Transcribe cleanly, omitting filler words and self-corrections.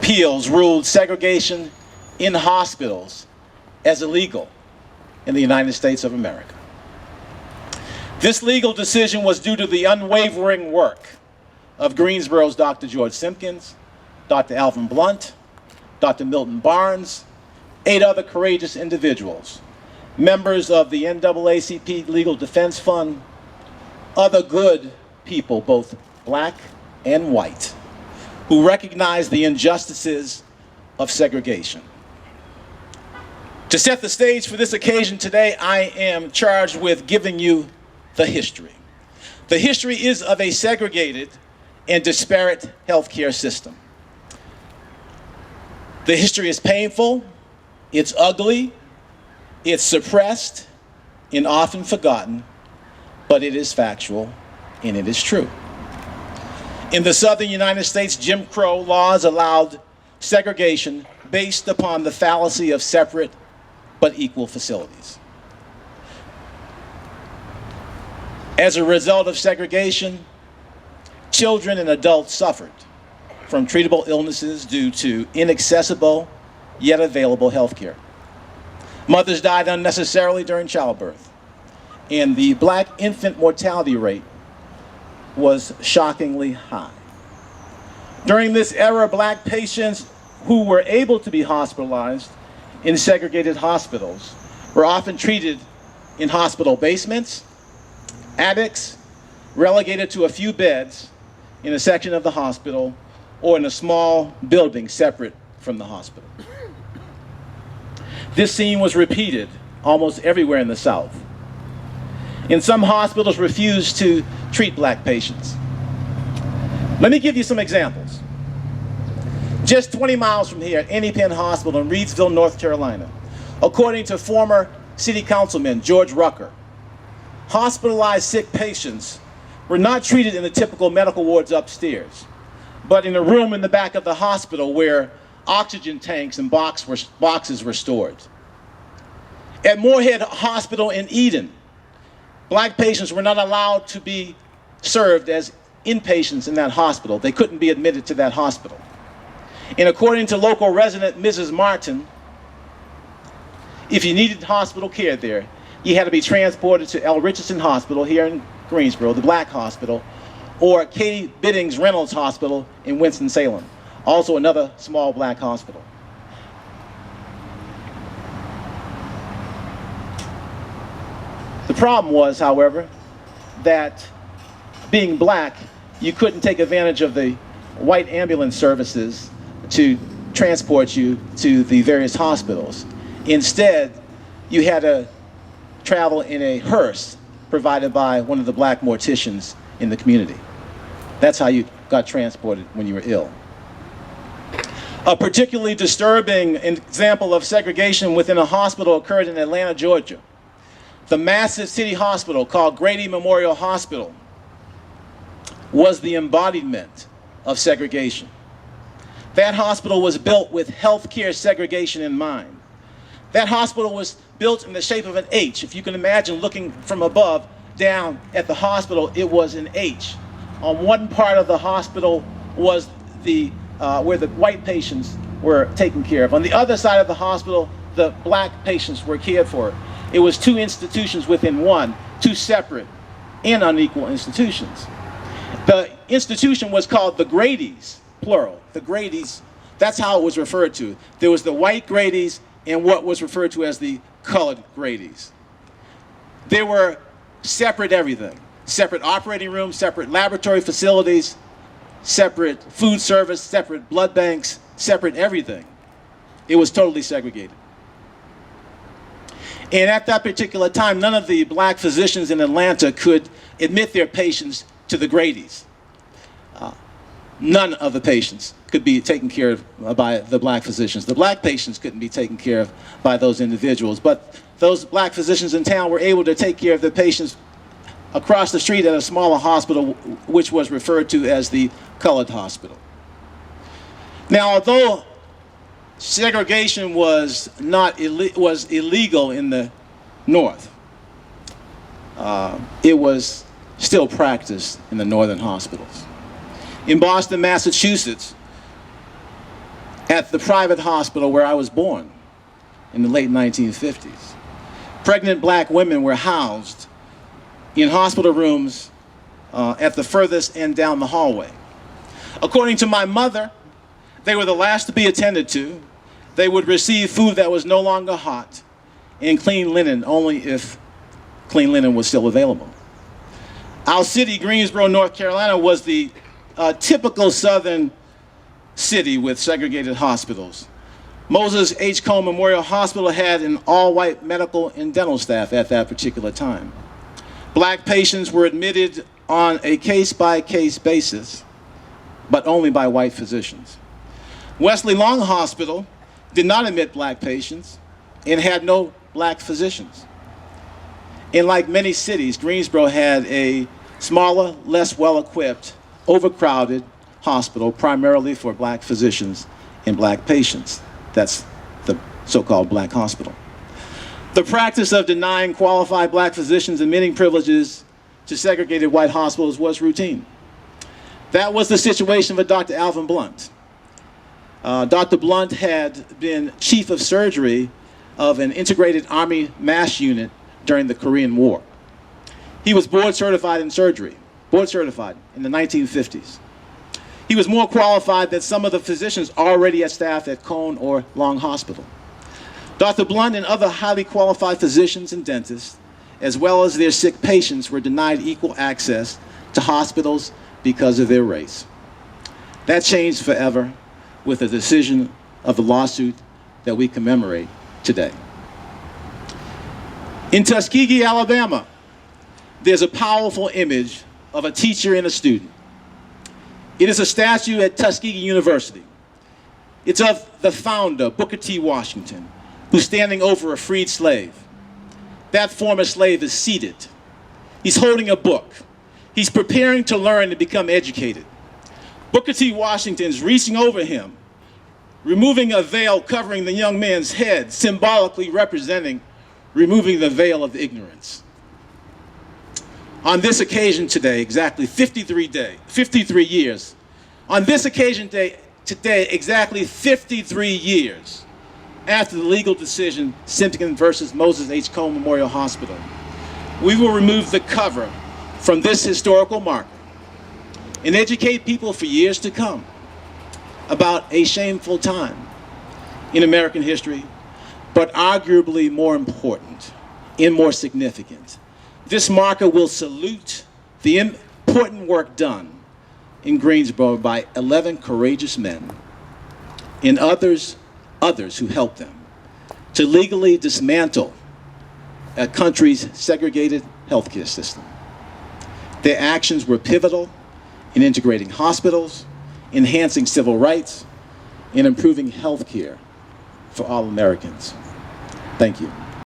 appeals ruled segregation in hospitals as illegal in the United States of America. This legal decision was due to the unwavering work of Greensboro's Dr. George Simkins, Dr. Alvin Blunt, Dr. Milton Barnes, 8 other courageous individuals, members of the NAACP Legal Defense Fund, other good people, both black and white, who recognized the injustices of segregation. To set the stage for this occasion today, I am charged with giving you the history. The history is of a segregated and disparate healthcare system. The history is painful, it's ugly, it's suppressed, and often forgotten, but it is factual and it is true. In the southern United States, Jim Crow laws allowed segregation based upon the fallacy of separate but equal facilities. As a result of segregation, children and adults suffered from treatable illnesses due to inaccessible yet available health care. Mothers died unnecessarily during childbirth, and the black infant mortality rate was shockingly high. During this era, black patients who were able to be hospitalized in segregated hospitals were often treated in hospital basements, attics, relegated to a few beds in a section of the hospital, or in a small building separate from the hospital. This scene was repeated almost everywhere in the South. And some hospitals refused to treat black patients. Let me give you some examples. Just 20 miles from here at Annie Penn Hospital in Reidsville, North Carolina, according to former city councilman George Rucker, hospitalized sick patients were not treated in the typical medical wards upstairs, but in a room in the back of the hospital where oxygen tanks and boxes were stored. At Moorhead Hospital in Eden, black patients were not allowed to be served as inpatients in that hospital. They couldn't be admitted to that hospital. And according to local resident Mrs. Martin, if you needed hospital care there, you had to be transported to L. Richardson Hospital here in Greensboro, the black hospital, or Katie Biddings Reynolds Hospital in Winston-Salem, also another small black hospital. The problem was, however, that being black, you couldn't take advantage of the white ambulance services to transport you to the various hospitals. Instead, you had to travel in a hearse provided by one of the black morticians in the community. That's how you got transported when you were ill. A particularly disturbing example of segregation within a hospital occurred in Atlanta, Georgia. The massive city hospital called Grady Memorial Hospital was the embodiment of segregation. That hospital was built with healthcare segregation in mind. That hospital was built in the shape of an H. If you can imagine looking from above down at the hospital, it was an H. On one part of the hospital was the where the white patients were taken care of. On the other side of the hospital, the black patients were cared for. It was two institutions within one, two separate and unequal institutions. The institution was called the Grady's, plural, the Grady's. That's how it was referred to. There was the white Grady's and what was referred to as the colored Grady's. There were separate everything. Separate operating rooms, separate laboratory facilities, separate food service, separate blood banks, separate everything. It was totally segregated. And at that particular time, none of the black physicians in Atlanta could admit their patients to the Grady's. None of the patients could be taken care of by the black physicians. The black patients couldn't be taken care of by those individuals, but those black physicians in town were able to take care of the patients across the street at a smaller hospital, which was referred to as the colored hospital. Now, although segregation was illegal in the North, it was still practiced in the northern hospitals. In Boston, Massachusetts, at the private hospital where I was born in the late 1950s. Pregnant black women were housed in hospital rooms at the furthest end down the hallway. According to my mother, they were the last to be attended to. They would receive food that was no longer hot and clean linen only if clean linen was still available. Our city, Greensboro, North Carolina, was the typical southern city with segregated hospitals. Moses H. Cone Memorial Hospital had an all-white medical and dental staff at that particular time. Black patients were admitted on a case-by-case basis, but only by white physicians. Wesley Long Hospital did not admit black patients and had no black physicians. And like many cities, Greensboro had a smaller, less well-equipped, overcrowded hospital primarily for black physicians and black patients. That's the so-called black hospital. The practice of denying qualified black physicians admitting privileges to segregated white hospitals was routine. That was the situation with Dr. Alvin Blunt. Dr. Blunt had been chief of surgery of an integrated Army MASH unit during the Korean War. He was board certified in surgery, board certified in the 1950s. He was more qualified than some of the physicians already at staff at Cone or Long Hospital. Dr. Blunt and other highly qualified physicians and dentists, as well as their sick patients, were denied equal access to hospitals because of their race. That changed forever with the decision of the lawsuit that we commemorate today. In Tuskegee, Alabama, there's a powerful image of a teacher and a student. It is a statue at Tuskegee University. It's of the founder, Booker T. Washington, who's standing over a freed slave. That former slave is seated. He's holding a book. He's preparing to learn and become educated. Booker T. Washington's reaching over him, removing a veil covering the young man's head, symbolically representing removing the veil of ignorance. On this occasion today, exactly 53 years, on this occasion today, exactly 53 years after the legal decision, Simkins versus Moses H. Cone Memorial Hospital, we will remove the cover from this historical marker and educate people for years to come about a shameful time in American history, but arguably more important and more significant. This marker will salute the important work done in Greensboro by 11 courageous men and others who helped them to legally dismantle a country's segregated healthcare system. Their actions were pivotal in integrating hospitals, enhancing civil rights, and improving healthcare for all Americans. Thank you.